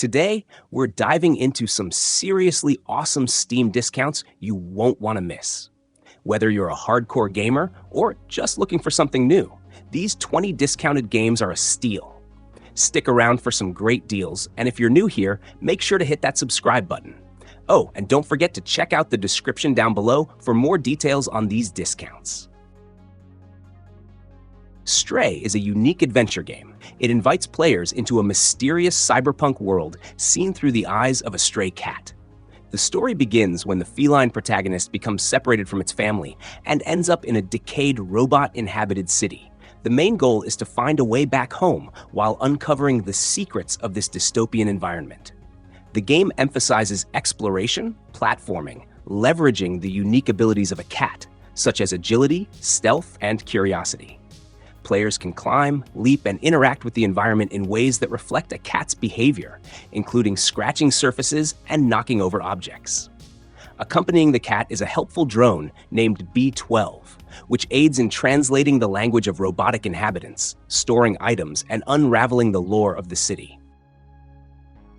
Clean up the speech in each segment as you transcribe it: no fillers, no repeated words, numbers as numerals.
Today, we're diving into some seriously awesome Steam discounts you won't want to miss. Whether you're a hardcore gamer or just looking for something new, these 20 discounted games are a steal. Stick around for some great deals, and if you're new here, make sure to hit that subscribe button. Oh, and don't forget to check out the description down below for more details on these discounts. Stray is a unique adventure game. It invites players into a mysterious cyberpunk world seen through the eyes of a stray cat. The story begins when the feline protagonist becomes separated from its family and ends up in a decayed robot-inhabited city. The main goal is to find a way back home while uncovering the secrets of this dystopian environment. The game emphasizes exploration, platforming, leveraging the unique abilities of a cat, such as agility, stealth, and curiosity. Players can climb, leap, and interact with the environment in ways that reflect a cat's behavior, including scratching surfaces and knocking over objects. Accompanying the cat is a helpful drone named B12, which aids in translating the language of robotic inhabitants, storing items, and unraveling the lore of the city.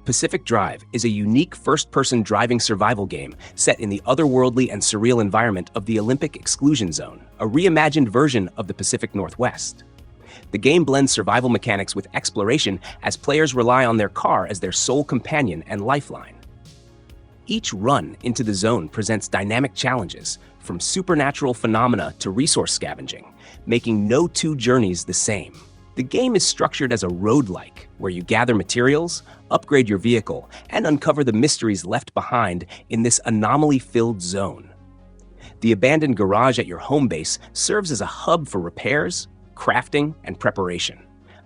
Pacific Drive is a unique first-person driving survival game set in the otherworldly and surreal environment of the Olympic Exclusion Zone, a reimagined version of the Pacific Northwest. The game blends survival mechanics with exploration as players rely on their car as their sole companion and lifeline. Each run into the zone presents dynamic challenges, from supernatural phenomena to resource scavenging, making no two journeys the same. The game is structured as a roguelike, where you gather materials, upgrade your vehicle, and uncover the mysteries left behind in this anomaly-filled zone. The abandoned garage at your home base serves as a hub for repairs, crafting, and preparation.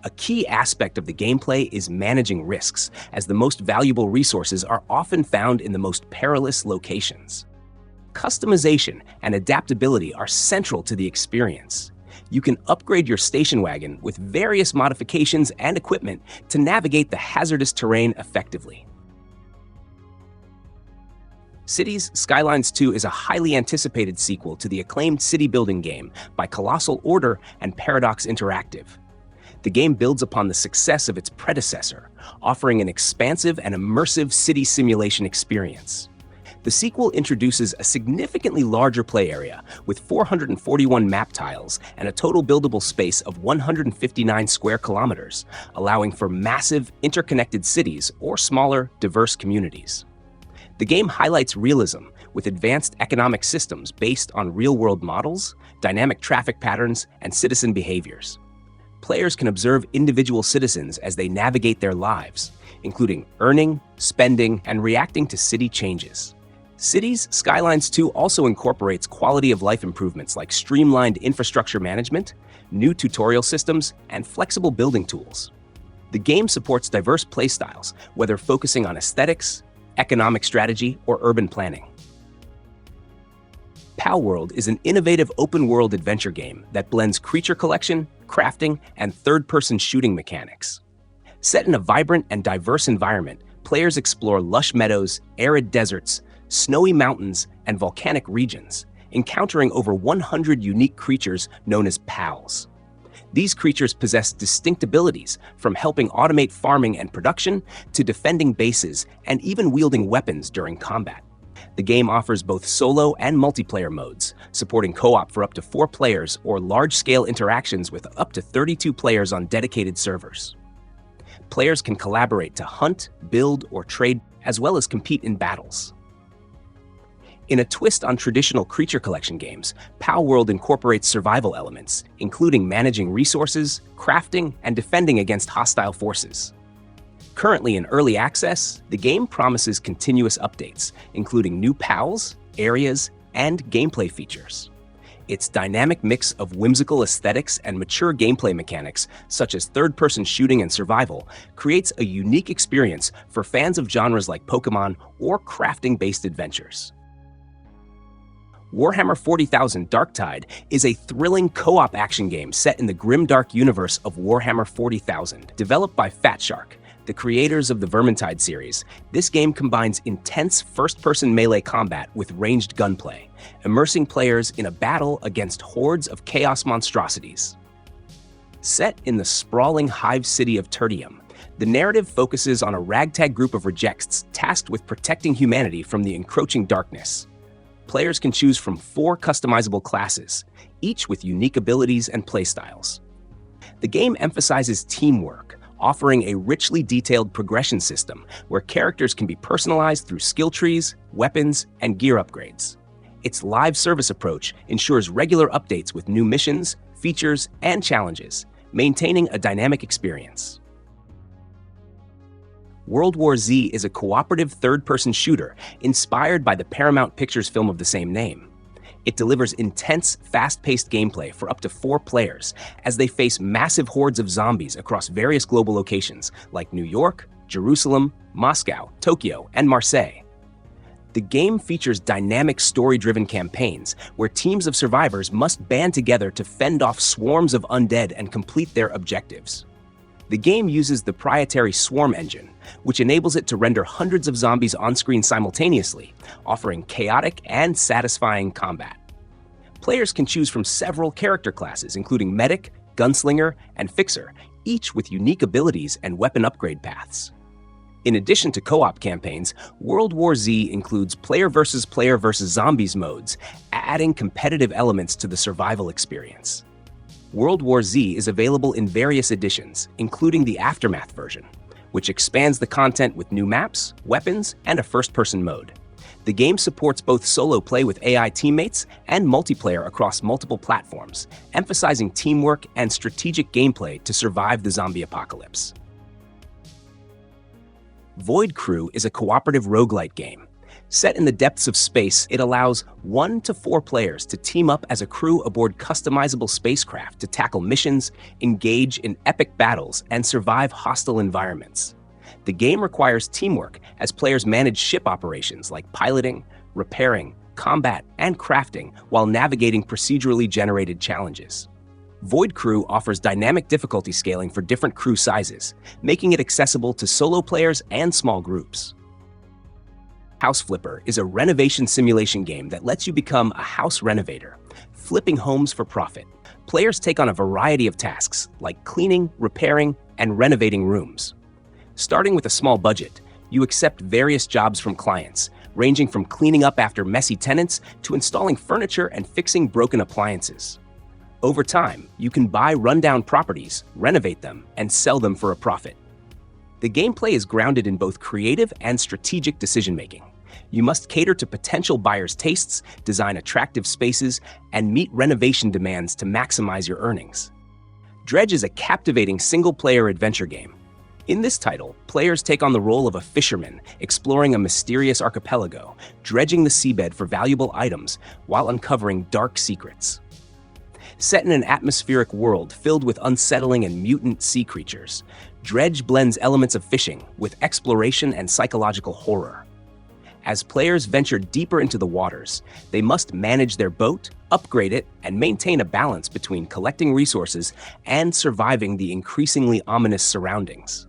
A key aspect of the gameplay is managing risks, as the most valuable resources are often found in the most perilous locations. Customization and adaptability are central to the experience. You can upgrade your station wagon with various modifications and equipment to navigate the hazardous terrain effectively. Cities: Skylines II is a highly anticipated sequel to the acclaimed city-building game by Colossal Order and Paradox Interactive. The game builds upon the success of its predecessor, offering an expansive and immersive city simulation experience. The sequel introduces a significantly larger play area with 441 map tiles and a total buildable space of 159 square kilometers, allowing for massive, interconnected cities or smaller, diverse communities. The game highlights realism with advanced economic systems based on real-world models, dynamic traffic patterns, and citizen behaviors. Players can observe individual citizens as they navigate their lives, including earning, spending, and reacting to city changes. Cities: Skylines II also incorporates quality-of-life improvements like streamlined infrastructure management, new tutorial systems, and flexible building tools. The game supports diverse playstyles, whether focusing on aesthetics, economic strategy, or urban planning. Palworld is an innovative open-world adventure game that blends creature collection, crafting, and third-person shooting mechanics. Set in a vibrant and diverse environment, players explore lush meadows, arid deserts, snowy mountains, and volcanic regions, encountering over 100 unique creatures known as pals. These creatures possess distinct abilities, from helping automate farming and production to defending bases and even wielding weapons during combat. The game offers both solo and multiplayer modes, supporting co-op for up to 4 players or large-scale interactions with up to 32 players on dedicated servers. Players can collaborate to hunt, build, or trade, as well as compete in battles. In a twist on traditional creature collection games, Palworld incorporates survival elements, including managing resources, crafting, and defending against hostile forces. Currently in early access, the game promises continuous updates, including new pals, areas, and gameplay features. Its dynamic mix of whimsical aesthetics and mature gameplay mechanics, such as third-person shooting and survival, creates a unique experience for fans of genres like Pokemon or crafting-based adventures. Warhammer 40,000: Darktide is a thrilling co-op action game set in the grimdark universe of Warhammer 40,000. Developed by Fatshark, the creators of the Vermintide series, this game combines intense first-person melee combat with ranged gunplay, immersing players in a battle against hordes of chaos monstrosities. Set in the sprawling hive city of Tertium, The narrative focuses on a ragtag group of rejects tasked with protecting humanity from the encroaching darkness. Players can choose from 4 customizable classes, each with unique abilities and playstyles. The game emphasizes teamwork, offering a richly detailed progression system where characters can be personalized through skill trees, weapons, and gear upgrades. Its live service approach ensures regular updates with new missions, features, and challenges, maintaining a dynamic experience. World War Z is a cooperative third-person shooter inspired by the Paramount Pictures film of the same name. It delivers intense, fast-paced gameplay for up to 4 players as they face massive hordes of zombies across various global locations like New York, Jerusalem, Moscow, Tokyo, and Marseille. The game features dynamic story-driven campaigns where teams of survivors must band together to fend off swarms of undead and complete their objectives. The game uses the proprietary Swarm engine, which enables it to render hundreds of zombies on-screen simultaneously, offering chaotic and satisfying combat. Players can choose from several character classes, including Medic, Gunslinger, and Fixer, each with unique abilities and weapon upgrade paths. In addition to co-op campaigns, World War Z includes player versus zombies modes, adding competitive elements to the survival experience. World War Z is available in various editions, including the Aftermath version, which expands the content with new maps, weapons, and a first-person mode. The game supports both solo play with AI teammates and multiplayer across multiple platforms, emphasizing teamwork and strategic gameplay to survive the zombie apocalypse. Void Crew is a cooperative roguelite game. Set in the depths of space, it allows 1 to 4 players to team up as a crew aboard customizable spacecraft to tackle missions, engage in epic battles, and survive hostile environments. The game requires teamwork as players manage ship operations like piloting, repairing, combat, and crafting while navigating procedurally generated challenges. Void Crew offers dynamic difficulty scaling for different crew sizes, making it accessible to solo players and small groups. House Flipper is a renovation simulation game that lets you become a house renovator, flipping homes for profit. Players take on a variety of tasks like cleaning, repairing, and renovating rooms. Starting with a small budget, you accept various jobs from clients, ranging from cleaning up after messy tenants to installing furniture and fixing broken appliances. Over time, you can buy rundown properties, renovate them, and sell them for a profit. The gameplay is grounded in both creative and strategic decision-making. You must cater to potential buyers' tastes, design attractive spaces, and meet renovation demands to maximize your earnings. DREDGE is a captivating single-player adventure game. In this title, players take on the role of a fisherman, exploring a mysterious archipelago, dredging the seabed for valuable items while uncovering dark secrets. Set in an atmospheric world filled with unsettling and mutant sea creatures, DREDGE blends elements of fishing with exploration and psychological horror. As players venture deeper into the waters, they must manage their boat, upgrade it, and maintain a balance between collecting resources and surviving the increasingly ominous surroundings.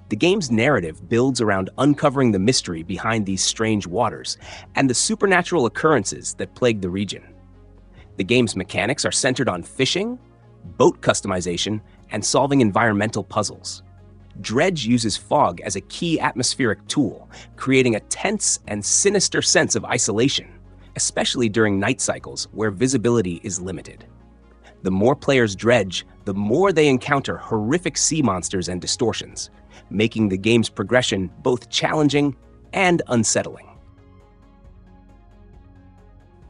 The game's narrative builds around uncovering the mystery behind these strange waters and the supernatural occurrences that plague the region. The game's mechanics are centered on fishing, boat customization, and solving environmental puzzles. DREDGE uses fog as a key atmospheric tool, creating a tense and sinister sense of isolation, especially during night cycles where visibility is limited. The more players dredge, the more they encounter horrific sea monsters and distortions, making the game's progression both challenging and unsettling.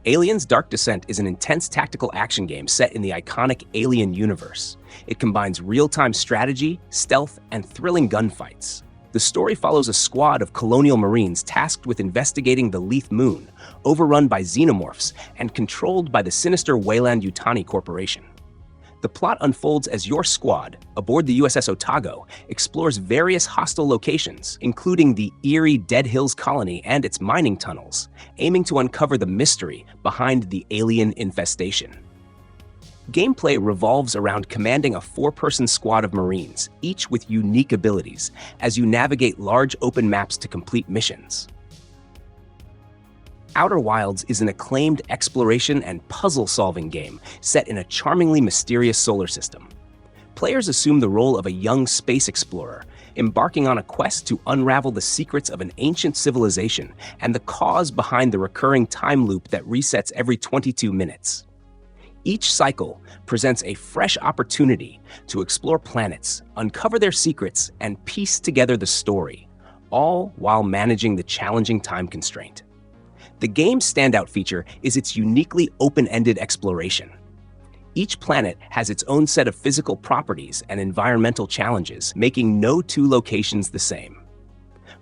Aliens: Dark Descent is an intense tactical action game set in the iconic Alien universe. It combines real-time strategy, stealth, and thrilling gunfights. The story follows a squad of colonial marines tasked with investigating the Leith Moon, overrun by xenomorphs and controlled by the sinister Weyland-Yutani Corporation. The plot unfolds as your squad, aboard the USS Otago, explores various hostile locations, including the eerie Dead Hills colony and its mining tunnels, aiming to uncover the mystery behind the alien infestation. Gameplay revolves around commanding a 4-person squad of Marines, each with unique abilities, as you navigate large open maps to complete missions. Outer Wilds is an acclaimed exploration and puzzle-solving game set in a charmingly mysterious solar system. Players assume the role of a young space explorer, embarking on a quest to unravel the secrets of an ancient civilization and the cause behind the recurring time loop that resets every 22 minutes. Each cycle presents a fresh opportunity to explore planets, uncover their secrets, and piece together the story, all while managing the challenging time constraint. The game's standout feature is its uniquely open-ended exploration. Each planet has its own set of physical properties and environmental challenges, making no two locations the same.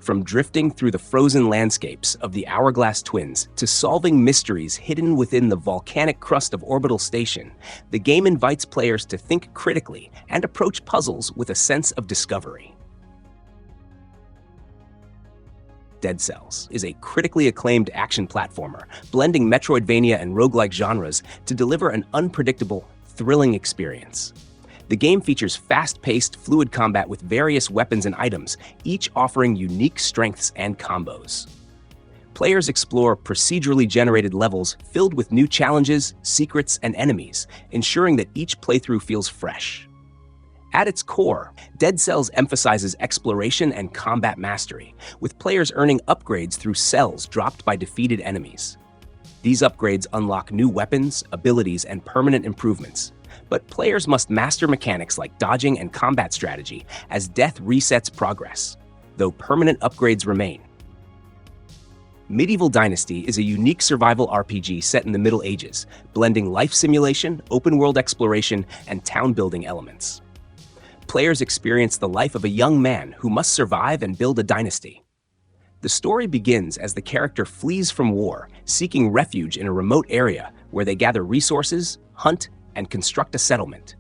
From drifting through the frozen landscapes of the Hourglass Twins to solving mysteries hidden within the volcanic crust of Orbital Station, the game invites players to think critically and approach puzzles with a sense of discovery. Dead Cells is a critically acclaimed action platformer, blending Metroidvania and roguelike genres to deliver an unpredictable, thrilling experience. The game features fast-paced, fluid combat with various weapons and items, each offering unique strengths and combos. Players explore procedurally generated levels filled with new challenges, secrets, and enemies, ensuring that each playthrough feels fresh. At its core, Dead Cells emphasizes exploration and combat mastery, with players earning upgrades through cells dropped by defeated enemies. These upgrades unlock new weapons, abilities, and permanent improvements, but players must master mechanics like dodging and combat strategy as death resets progress, though permanent upgrades remain. Medieval Dynasty is a unique survival RPG set in the Middle Ages, blending life simulation, open-world exploration, and town-building elements. Players experience the life of a young man who must survive and build a dynasty. The story begins as the character flees from war, seeking refuge in a remote area where they gather resources, hunt, and construct a settlement.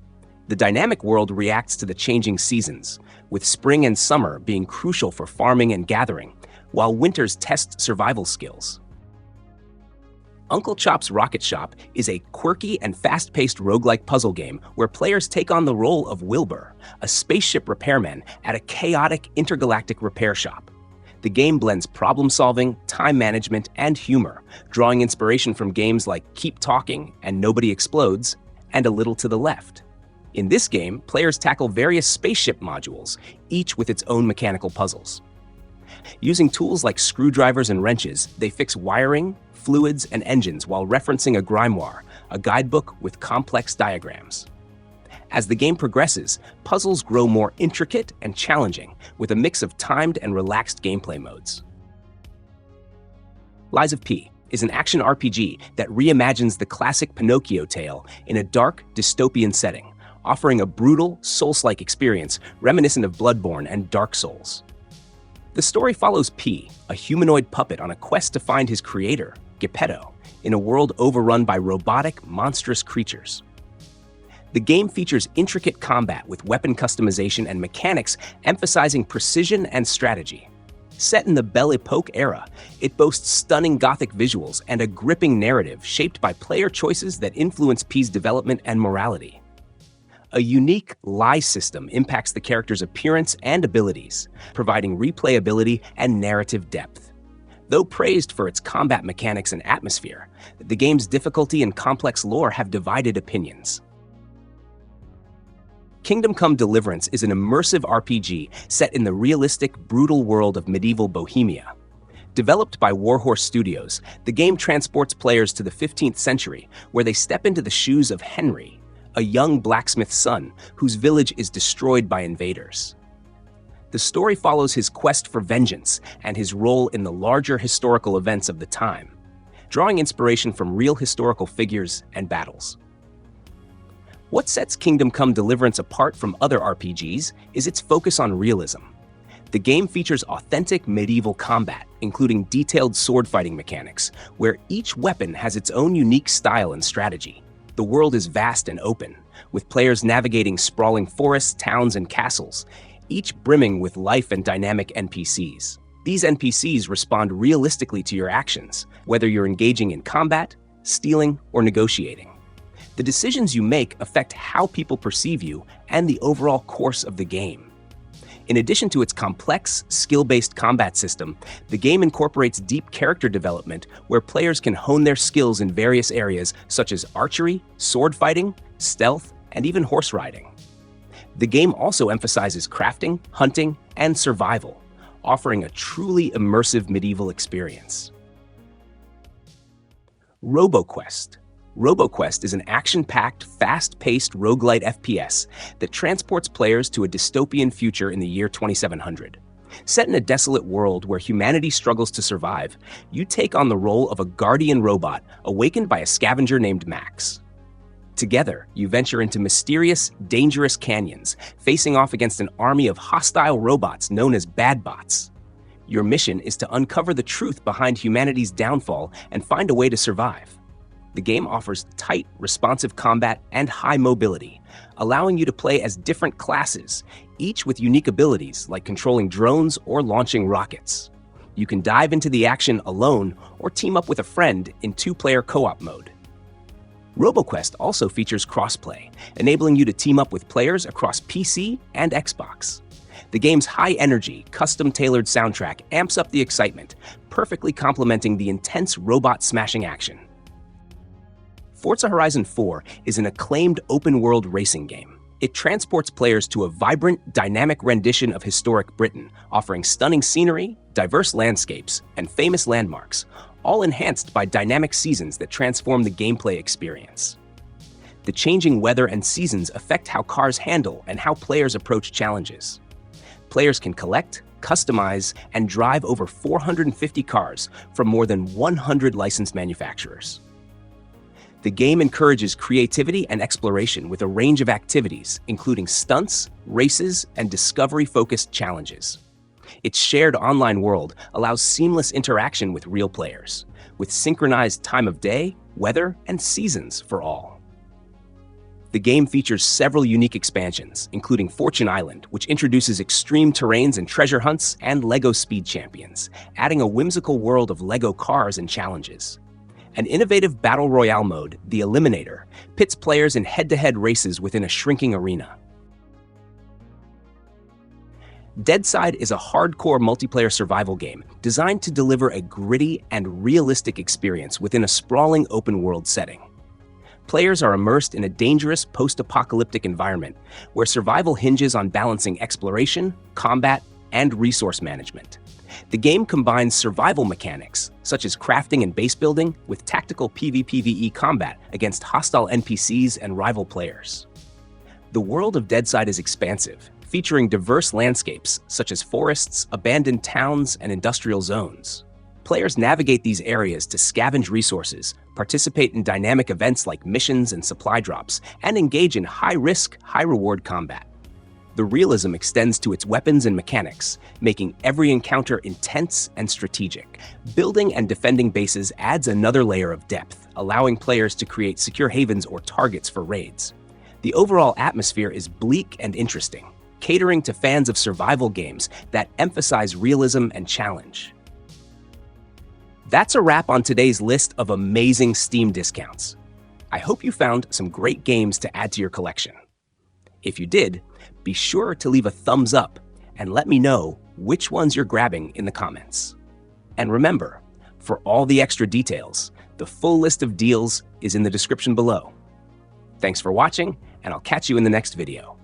The dynamic world reacts to the changing seasons, with spring and summer being crucial for farming and gathering, while winters test survival skills. Uncle Chop's Rocket Shop is a quirky and fast-paced roguelike puzzle game where players take on the role of Wilbur, a spaceship repairman at a chaotic intergalactic repair shop. The game blends problem-solving, time management, and humor, drawing inspiration from games like Keep Talking and Nobody Explodes, and A Little to the Left. In this game, players tackle various spaceship modules, each with its own mechanical puzzles. Using tools like screwdrivers and wrenches, they fix wiring, fluids, and engines while referencing a grimoire, a guidebook with complex diagrams. As the game progresses, puzzles grow more intricate and challenging, with a mix of timed and relaxed gameplay modes. Lies of P is an action RPG that reimagines the classic Pinocchio tale in a dark, dystopian setting, offering a brutal, Souls-like experience reminiscent of Bloodborne and Dark Souls. The story follows P, a humanoid puppet on a quest to find his creator, Geppetto, in a world overrun by robotic, monstrous creatures. The game features intricate combat with weapon customization and mechanics emphasizing precision and strategy. Set in the Belle Epoque era, it boasts stunning Gothic visuals and a gripping narrative shaped by player choices that influence P's development and morality. A unique lie system impacts the character's appearance and abilities, providing replayability and narrative depth. Though praised for its combat mechanics and atmosphere, the game's difficulty and complex lore have divided opinions. Kingdom Come: Deliverance is an immersive RPG set in the realistic, brutal world of medieval Bohemia. Developed by Warhorse Studios, the game transports players to the 15th century, where they step into the shoes of Henry, a young blacksmith's son whose village is destroyed by invaders. The story follows his quest for vengeance and his role in the larger historical events of the time, drawing inspiration from real historical figures and battles. What sets Kingdom Come: Deliverance apart from other RPGs is its focus on realism. The game features authentic medieval combat, including detailed sword-fighting mechanics, where each weapon has its own unique style and strategy. The world is vast and open, with players navigating sprawling forests, towns, and castles, each brimming with life and dynamic NPCs. These NPCs respond realistically to your actions, whether you're engaging in combat, stealing, or negotiating. The decisions you make affect how people perceive you and the overall course of the game. In addition to its complex, skill-based combat system, the game incorporates deep character development where players can hone their skills in various areas such as archery, sword fighting, stealth, and even horse riding. The game also emphasizes crafting, hunting, and survival, offering a truly immersive medieval experience. Roboquest. Roboquest is an action-packed, fast-paced roguelite FPS that transports players to a dystopian future in the year 2700. Set in a desolate world where humanity struggles to survive, you take on the role of a guardian robot awakened by a scavenger named Max. Together, you venture into mysterious, dangerous canyons, facing off against an army of hostile robots known as bad bots. Your mission is to uncover the truth behind humanity's downfall and find a way to survive. The game offers tight, responsive combat and high mobility, allowing you to play as different classes, each with unique abilities like controlling drones or launching rockets. You can dive into the action alone or team up with a friend in two-player co-op mode. Roboquest also features crossplay, enabling you to team up with players across PC and Xbox. The game's high-energy, custom-tailored soundtrack amps up the excitement, perfectly complementing the intense robot-smashing action. Forza Horizon 4 is an acclaimed open-world racing game. It transports players to a vibrant, dynamic rendition of historic Britain, offering stunning scenery, diverse landscapes, and famous landmarks, all enhanced by dynamic seasons that transform the gameplay experience. The changing weather and seasons affect how cars handle and how players approach challenges. Players can collect, customize, and drive over 450 cars from more than 100 licensed manufacturers. The game encourages creativity and exploration with a range of activities, including stunts, races, and discovery-focused challenges. Its shared online world allows seamless interaction with real players, with synchronized time of day, weather, and seasons for all. The game features several unique expansions, including Fortune Island, which introduces extreme terrains and treasure hunts, and LEGO Speed Champions, adding a whimsical world of LEGO cars and challenges. An innovative battle royale mode, the Eliminator, pits players in head-to-head races within a shrinking arena. Deadside is a hardcore multiplayer survival game designed to deliver a gritty and realistic experience within a sprawling open-world setting. Players are immersed in a dangerous post-apocalyptic environment where survival hinges on balancing exploration, combat, and resource management. The game combines survival mechanics, such as crafting and base building, with tactical PvPvE combat against hostile NPCs and rival players. The world of Deadside is expansive, featuring diverse landscapes such as forests, abandoned towns, and industrial zones. Players navigate these areas to scavenge resources, participate in dynamic events like missions and supply drops, and engage in high-risk, high-reward combat. The realism extends to its weapons and mechanics, making every encounter intense and strategic. Building and defending bases adds another layer of depth, allowing players to create secure havens or targets for raids. The overall atmosphere is bleak and interesting, catering to fans of survival games that emphasize realism and challenge. That's a wrap on today's list of amazing Steam discounts. I hope you found some great games to add to your collection. If you did, be sure to leave a thumbs up and let me know which ones you're grabbing in the comments. And remember, for all the extra details, the full list of deals is in the description below. Thanks for watching, and I'll catch you in the next video.